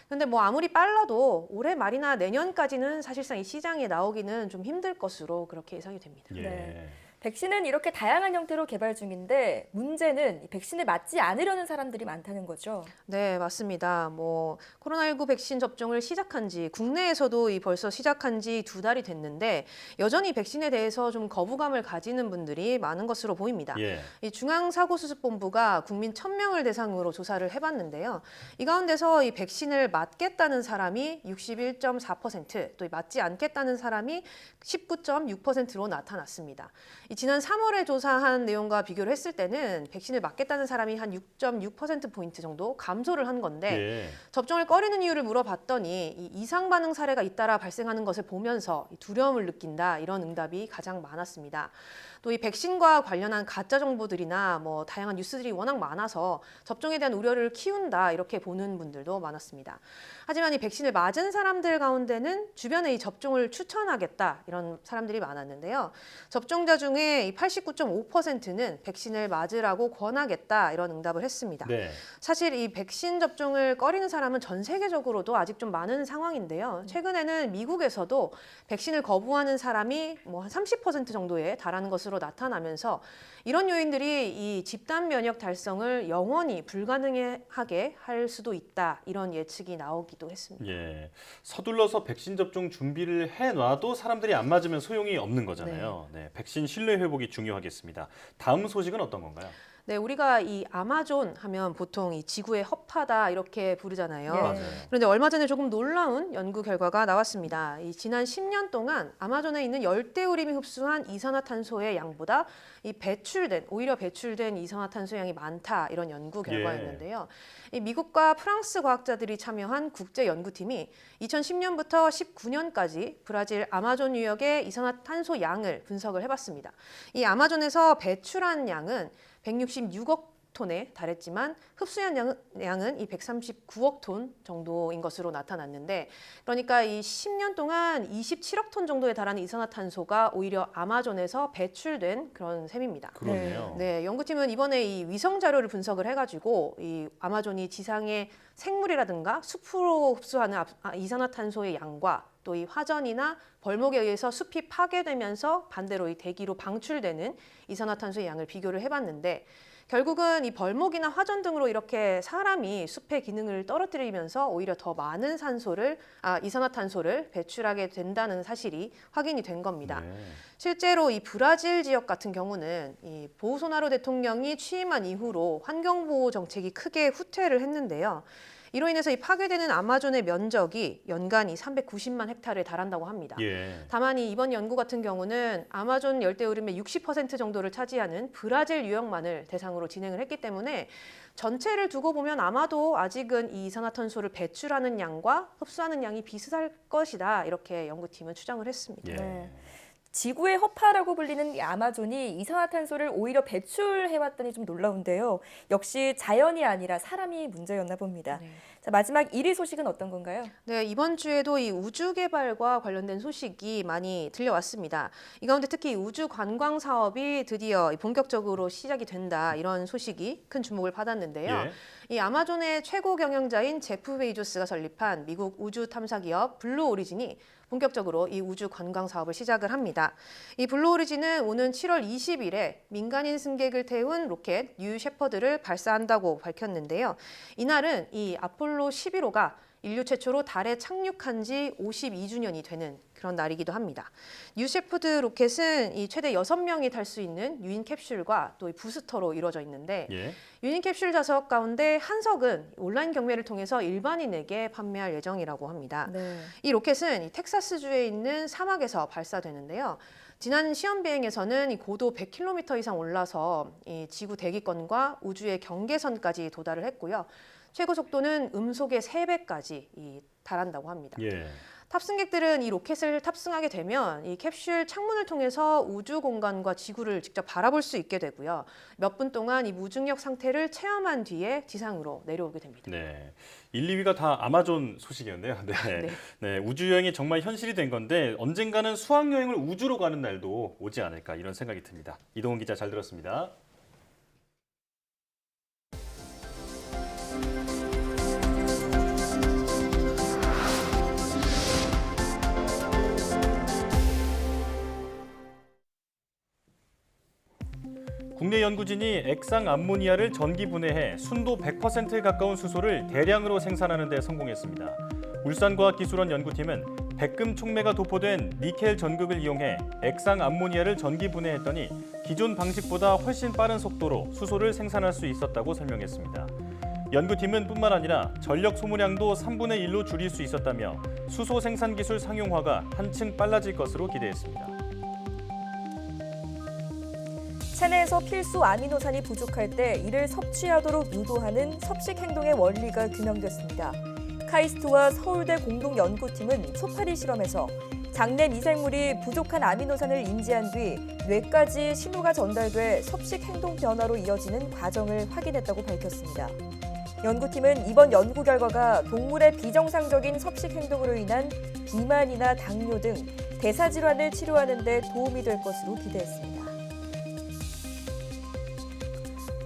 근데 뭐 아무리 빨라도 올해 말이나 내년까지는 사실상 이 시장에 나오기는 좀 힘들 것으로 그렇게 예상이 됩니다. 예. 네. 백신은 이렇게 다양한 형태로 개발 중인데 문제는 이 백신을 맞지 않으려는 사람들이 많다는 거죠. 네, 맞습니다. 뭐 코로나19 백신 접종을 시작한 지 국내에서도 벌써 시작한 지 2달이 됐는데 여전히 백신에 대해서 좀 거부감을 가지는 분들이 많은 것으로 보입니다. 예. 이 중앙사고수습본부가 국민 1,000명을 대상으로 조사를 해봤는데요. 이 가운데서 이 백신을 맞겠다는 사람이 61.4%, 또 맞지 않겠다는 사람이 19.6%로 나타났습니다. 지난 3월에 조사한 내용과 비교를 했을 때는 백신을 맞겠다는 사람이 한 6.6%포인트 정도 감소를 한 건데 예. 접종을 꺼리는 이유를 물어봤더니 이 이상 반응 사례가 잇따라 발생하는 것을 보면서 두려움을 느낀다, 이런 응답이 가장 많았습니다. 또 이 백신과 관련한 가짜 정보들이나 뭐 다양한 뉴스들이 워낙 많아서 접종에 대한 우려를 키운다, 이렇게 보는 분들도 많았습니다. 하지만 이 백신을 맞은 사람들 가운데는 주변에 이 접종을 추천하겠다, 이런 사람들이 많았는데요. 접종자 중에 이 89.5%는 백신을 맞으라고 권하겠다, 이런 응답을 했습니다. 네. 사실 이 백신 접종을 꺼리는 사람은 전 세계적으로도 아직 좀 많은 상황인데요. 최근에는 미국에서도 백신을 거부하는 사람이 뭐 한 30% 정도에 달하는 것으로 나타나면서 이런 요인들이 이 집단 면역 달성을 영원히 불가능하게 할 수도 있다, 이런 예측이 나오기도 했습니다. 예. 서둘러서 백신 접종 준비를 해놔도 사람들이 안 맞으면 소용이 없는 거잖아요. 네. 백신 신뢰 회복이 중요하겠습니다. 다음 소식은 어떤 건가요? 네, 우리가 이 아마존 하면 보통 이 지구의 허파다, 이렇게 부르잖아요. 맞아요. 그런데 얼마 전에 조금 놀라운 연구 결과가 나왔습니다. 이 지난 10년 동안 아마존에 있는 열대우림이 흡수한 이산화탄소의 양보다 오히려 배출된 이산화탄소 양이 많다, 이런 연구 결과였는데요. 이 미국과 프랑스 과학자들이 참여한 국제 연구팀이 2010년부터 19년까지 브라질 아마존 유역의 이산화탄소 양을 분석을 해봤습니다. 이 아마존에서 배출한 양은 166억 톤에 달했지만 흡수한 양은 이 139억 톤 정도인 것으로 나타났는데, 그러니까 이 10년 동안 27억 톤 정도에 달하는 이산화탄소가 오히려 아마존에서 배출된 그런 셈입니다. 그러네요. 네, 연구팀은 이번에 이 위성 자료를 분석을 해가지고 이 아마존이 지상의 생물이라든가 숲으로 흡수하는 이산화탄소의 양과 또 이 화전이나 벌목에 의해서 숲이 파괴되면서 반대로 이 대기로 방출되는 이산화탄소의 양을 비교를 해봤는데, 결국은 이 벌목이나 화전 등으로 이렇게 사람이 숲의 기능을 떨어뜨리면서 오히려 더 많은 이산화탄소를 배출하게 된다는 사실이 확인이 된 겁니다. 네. 실제로 이 브라질 지역 같은 경우는 이 보우소나로 대통령이 취임한 이후로 환경보호 정책이 크게 후퇴를 했는데요. 이로 인해서 이 파괴되는 아마존의 면적이 연간 이 390만 헥타르에 달한다고 합니다. 예. 다만 이번 연구 같은 경우는 아마존 열대우림의 60% 정도를 차지하는 브라질 유역만을 대상으로 진행을 했기 때문에 전체를 두고 보면 아마도 아직은 이 이산화탄소를 배출하는 양과 흡수하는 양이 비슷할 것이다, 이렇게 연구팀은 추정을 했습니다. 예. 네. 지구의 허파라고 불리는 이 아마존이 이산화탄소를 오히려 배출해왔다니 좀 놀라운데요. 역시 자연이 아니라 사람이 문제였나 봅니다. 자, 마지막 1위 소식은 어떤 건가요? 네, 이번 주에도 이 우주 개발과 관련된 소식이 많이 들려왔습니다. 이 가운데 특히 우주 관광 사업이 드디어 본격적으로 시작이 된다, 이런 소식이 큰 주목을 받았는데요. 예. 이 아마존의 최고 경영자인 제프 베이조스가 설립한 미국 우주 탐사 기업 블루 오리진이 본격적으로 이 우주 관광 사업을 시작을 합니다. 이 블루 오리진은 오는 7월 20일에 민간인 승객을 태운 로켓 뉴 셰퍼드를 발사한다고 밝혔는데요. 이날은 이 아폴로 11호가 인류 최초로 달에 착륙한 지 52주년이 되는 그런 날이기도 합니다. 뉴 셰퍼드 로켓은 이 최대 6명이 탈 수 있는 유인 캡슐과 또 부스터로 이루어져 있는데, 예. 유인 캡슐 좌석 가운데 한 석은 온라인 경매를 통해서 일반인에게 판매할 예정이라고 합니다. 네. 이 로켓은 이 텍사스주에 있는 사막에서 발사되는데요. 지난 시험 비행에서는 이 고도 100km 이상 올라서 이 지구 대기권과 우주의 경계선까지 도달을 했고요. 최고 속도는 음속의 3배까지 달한다고 합니다. 예. 탑승객들은 이 로켓을 탑승하게 되면 이 캡슐 창문을 통해서 우주 공간과 지구를 직접 바라볼 수 있게 되고요. 몇 분 동안 이 무중력 상태를 체험한 뒤에 지상으로 내려오게 됩니다. 네, 1, 2위가 다 아마존 소식이었네요. 네. 네, 우주 여행이 정말 현실이 된 건데 언젠가는 수학 여행을 우주로 가는 날도 오지 않을까 이런 생각이 듭니다. 이동훈 기자 잘 들었습니다. 국내 연구진이 액상 암모니아를 전기 분해해 순도 100%에 가까운 수소를 대량으로 생산하는 데 성공했습니다. 울산과학기술원 연구팀은 백금 촉매가 도포된 니켈 전극을 이용해 액상 암모니아를 전기 분해했더니 기존 방식보다 훨씬 빠른 속도로 수소를 생산할 수 있었다고 설명했습니다. 연구팀은 뿐만 아니라 전력 소모량도 3분의 1로 줄일 수 있었다며 수소 생산 기술 상용화가 한층 빨라질 것으로 기대했습니다. 체내에서 필수 아미노산이 부족할 때 이를 섭취하도록 유도하는 섭식 행동의 원리가 규명됐습니다. 카이스트와 서울대 공동연구팀은 소파리 실험에서 장내 미생물이 부족한 아미노산을 인지한 뒤 뇌까지 신호가 전달돼 섭식 행동 변화로 이어지는 과정을 확인했다고 밝혔습니다. 연구팀은 이번 연구 결과가 동물의 비정상적인 섭식 행동으로 인한 비만이나 당뇨 등 대사질환을 치료하는 데 도움이 될 것으로 기대했습니다.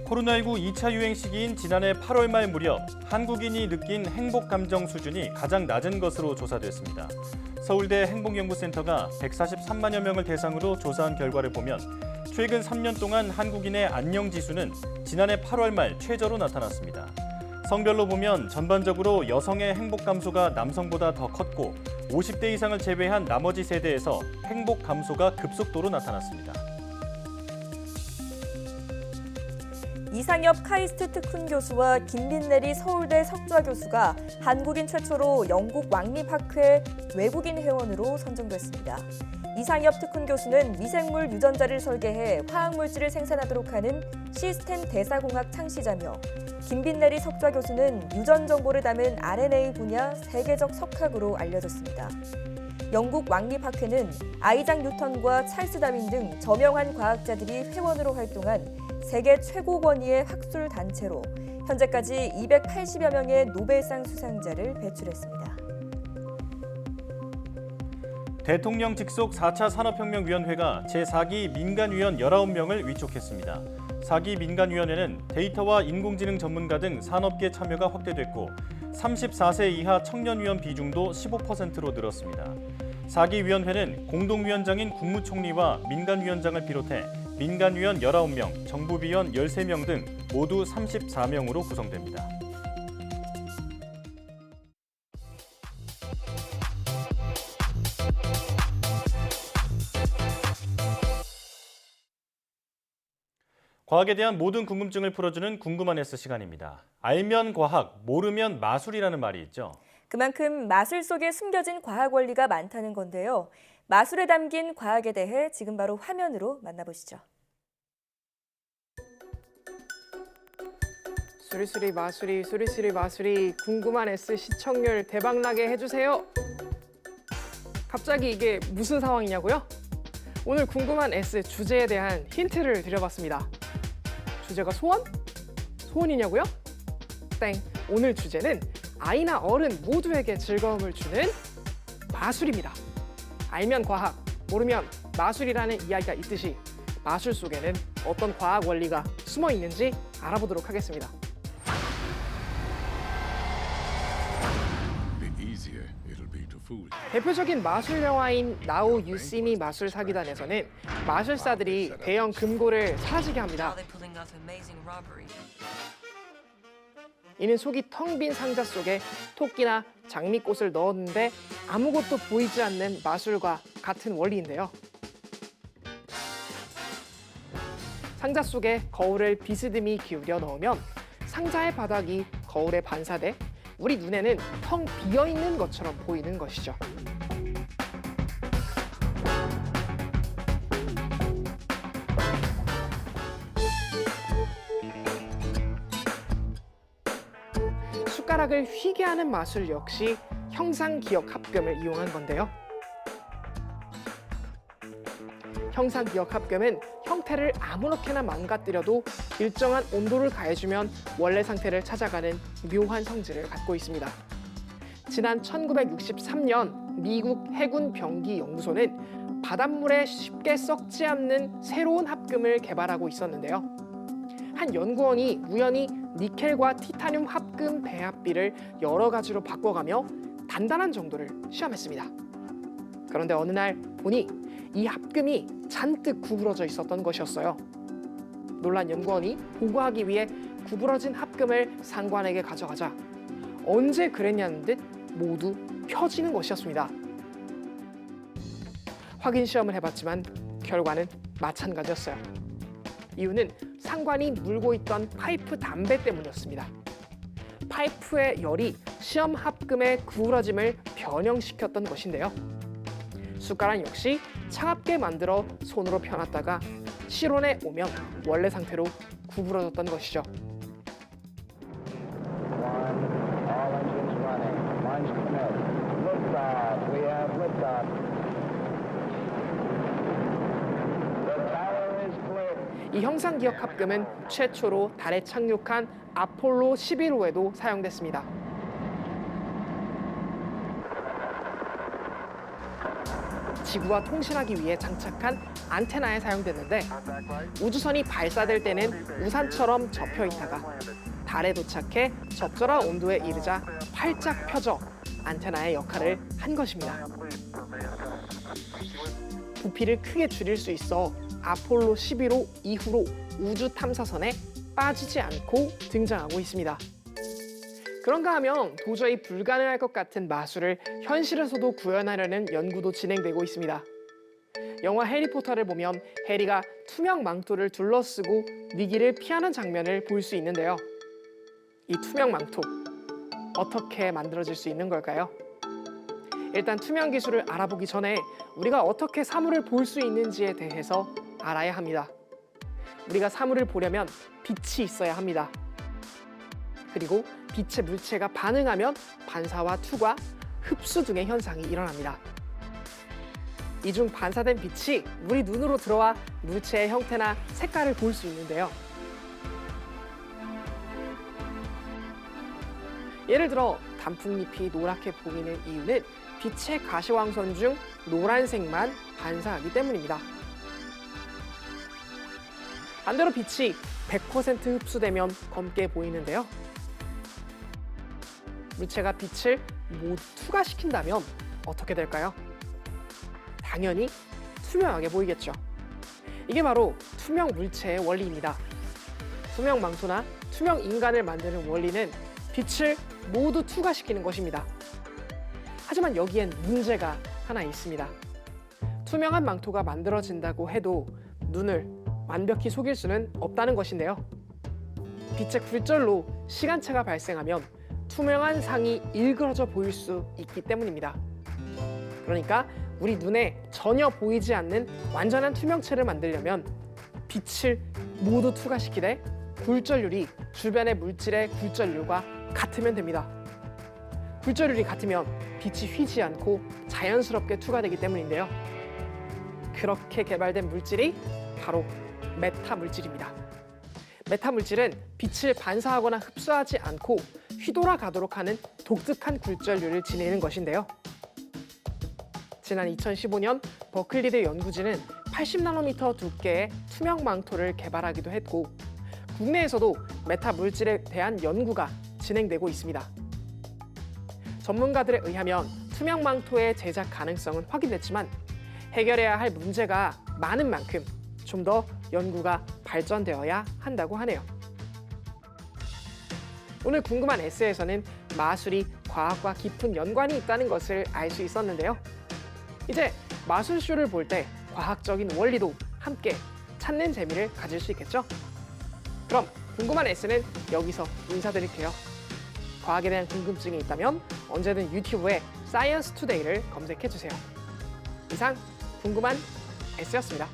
코로나19 2차 유행 시기인 지난해 8월 말 무렵 한국인이 느낀 행복 감정 수준이 가장 낮은 것으로 조사됐습니다. 서울대 행복연구센터가 143만여 명을 대상으로 조사한 결과를 보면 최근 3년 동안 한국인의 안녕지수는 지난해 8월 말 최저로 나타났습니다. 성별로 보면 전반적으로 여성의 행복 감소가 남성보다 더 컸고 50대 이상을 제외한 나머지 세대에서 행복 감소가 급속도로 나타났습니다. 이상엽 카이스트 특훈 교수와 김민내리 서울대 석좌 교수가 한국인 최초로 영국 왕립학회 외국인 회원으로 선정됐습니다. 이상엽 특훈 교수는 미생물 유전자를 설계해 화학물질을 생산하도록 하는 시스템 대사공학 창시자며 김민내리 석좌 교수는 유전 정보를 담은 RNA 분야 세계적 석학으로 알려졌습니다. 영국 왕립학회는 아이작 뉴턴과 찰스 다윈 등 저명한 과학자들이 회원으로 활동한 세계 최고 권위의 학술 단체로 현재까지 280여 명의 노벨상 수상자를 배출했습니다. 대통령 직속 4차 산업혁명위원회가 제4기 민간위원 19명을 위촉했습니다. 4기 민간위원회는 데이터와 인공지능 전문가 등 산업계 참여가 확대됐고 34세 이하 청년위원 비중도 15%로 늘었습니다. 4기 위원회는 공동위원장인 국무총리와 민간위원장을 비롯해 민간위원 19명, 정부위원 13명 등 모두 34명으로 구성됩니다. 과학에 대한 모든 궁금증을 풀어주는 궁금한 S 시간입니다. 알면 과학, 모르면 마술이라는 말이 있죠. 그만큼 마술 속에 숨겨진 과학 원리가 많다는 건데요. 마술에 담긴 과학에 대해 지금 바로 화면으로 만나보시죠. 수리수리 마수리 수리수리 마수리 궁금한 S 시청률 대박나게 해주세요. 갑자기 이게 무슨 상황이냐고요? 오늘 궁금한 S 주제에 대한 힌트를 드려봤습니다. 주제가 소원? 소원이냐고요? 땡! 오늘 주제는 아이나 어른 모두에게 즐거움을 주는 마술입니다. 알면 과학, 모르면 마술이라는 이야기가 있듯이 마술 속에는 어떤 과학 원리가 숨어 있는지 알아보도록 하겠습니다. 대표적인 마술 영화인 Now You See Me 마술 사기단에서는 마술사들이 대형 금고를 사라지게 합니다. 이는 속이 텅 빈 상자 속에 토끼나 장미꽃을 넣었는데 아무것도 보이지 않는 마술과 같은 원리인데요. 상자 속에 거울을 비스듬히 기울여 넣으면 상자의 바닥이 거울에 반사돼 우리 눈에는 텅 비어있는 것처럼 보이는 것이죠. 숟가락을 휘게 하는 마술 역시 형상기억합금을 이용한 건데요. 형상기억합금은 형태를 아무렇게나 망가뜨려도 일정한 온도를 가해주면 원래 상태를 찾아가는 묘한 성질을 갖고 있습니다. 지난 1963년 미국 해군 병기 연구소는 바닷물에 쉽게 썩지 않는 새로운 합금을 개발하고 있었는데요. 한 연구원이 우연히 니켈과 티타늄 합금 배합비를 여러 가지로 바꿔가며 단단한 정도를 시험했습니다. 그런데 어느 날 보니 이 합금이 잔뜩 구부러져 있었던 것이었어요. 놀란 연구원이 보고하기 위해 구부러진 합금을 상관에게 가져가자 언제 그랬냐는 듯 모두 펴지는 것이었습니다. 확인 시험을 해봤지만 결과는 마찬가지였어요. 이유는 상관이 물고 있던 파이프 담배 때문이었습니다. 파이프의 열이 시험 합금의 구부러짐을 변형시켰던 것인데요. 숟가락 역시 차갑게 만들어 손으로 펴놨다가 실온에 오면 원래 상태로 구부러졌던 것이죠. 이 형상기억합금은 최초로 달에 착륙한 아폴로 11호에도 사용됐습니다. 지구와 통신하기 위해 장착한 안테나에 사용됐는데 우주선이 발사될 때는 우산처럼 접혀 있다가 달에 도착해 적절한 온도에 이르자 활짝 펴져 안테나의 역할을 한 것입니다. 부피를 크게 줄일 수 있어 아폴로 11호 이후로 우주 탐사선에 빠지지 않고 등장하고 있습니다. 그런가 하면 도저히 불가능할 것 같은 마술을 현실에서도 구현하려는 연구도 진행되고 있습니다. 영화 해리포터를 보면 해리가 투명 망토를 둘러쓰고 위기를 피하는 장면을 볼 수 있는데요. 이 투명 망토, 어떻게 만들어질 수 있는 걸까요? 일단 투명 기술을 알아보기 전에 우리가 어떻게 사물을 볼 수 있는지에 대해서 알아야 합니다. 우리가 사물을 보려면 빛이 있어야 합니다. 그리고 빛의 물체가 반응하면 반사와 투과, 흡수 등의 현상이 일어납니다. 이 중 반사된 빛이 우리 눈으로 들어와 물체의 형태나 색깔을 볼 수 있는데요. 예를 들어 단풍잎이 노랗게 보이는 이유는 빛의 가시광선 중 노란색만 반사하기 때문입니다. 반대로 빛이 100% 흡수되면 검게 보이는데요. 물체가 빛을 모두 투과시킨다면 어떻게 될까요? 당연히 투명하게 보이겠죠. 이게 바로 투명 물체의 원리입니다. 투명 망토나 투명 인간을 만드는 원리는 빛을 모두 투과시키는 것입니다. 하지만 여기엔 문제가 하나 있습니다. 투명한 망토가 만들어진다고 해도 눈을 완벽히 속일 수는 없다는 것인데요. 빛의 굴절로 시간차가 발생하면 투명한 상이 일그러져 보일 수 있기 때문입니다. 그러니까 우리 눈에 전혀 보이지 않는 완전한 투명체를 만들려면 빛을 모두 투과시키되 굴절률이 주변의 물질의 굴절률과 같으면 됩니다. 굴절률이 같으면 빛이 휘지 않고 자연스럽게 투과되기 때문인데요. 그렇게 개발된 물질이 바로 메타 물질입니다. 메타 물질은 빛을 반사하거나 흡수하지 않고 휘돌아 가도록 하는 독특한 굴절률을 지니는 것인데요. 지난 2015년 버클리대 연구진은 80나노미터 두께의 투명 망토를 개발하기도 했고 국내에서도 메타 물질에 대한 연구가 진행되고 있습니다. 전문가들에 의하면 투명 망토의 제작 가능성은 확인됐지만 해결해야 할 문제가 많은 만큼 좀 더 연구가 발전되어야 한다고 하네요. 오늘 궁금한 에세이에서는 마술이 과학과 깊은 연관이 있다는 것을 알 수 있었는데요. 이제 마술쇼를 볼 때 과학적인 원리도 함께 찾는 재미를 가질 수 있겠죠? 그럼 궁금한 에세이는 여기서 인사드릴게요. 과학에 대한 궁금증이 있다면 언제든 유튜브에 사이언스 투데이를 검색해주세요. 이상 궁금한 에세이였습니다.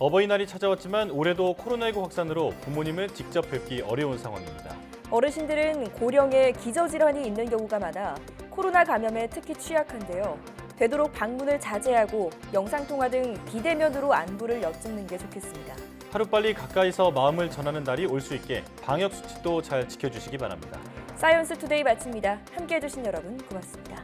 어버이날이 찾아왔지만 올해도 코로나19 확산으로 부모님을 직접 뵙기 어려운 상황입니다. 어르신들은 고령에 기저질환이 있는 경우가 많아 코로나 감염에 특히 취약한데요. 되도록 방문을 자제하고 영상통화 등 비대면으로 안부를 여쭙는 게 좋겠습니다. 하루빨리 가까이서 마음을 전하는 날이 올 수 있게 방역 수칙도 잘 지켜주시기 바랍니다. 사이언스 투데이 마칩니다. 함께해 주신 여러분 고맙습니다.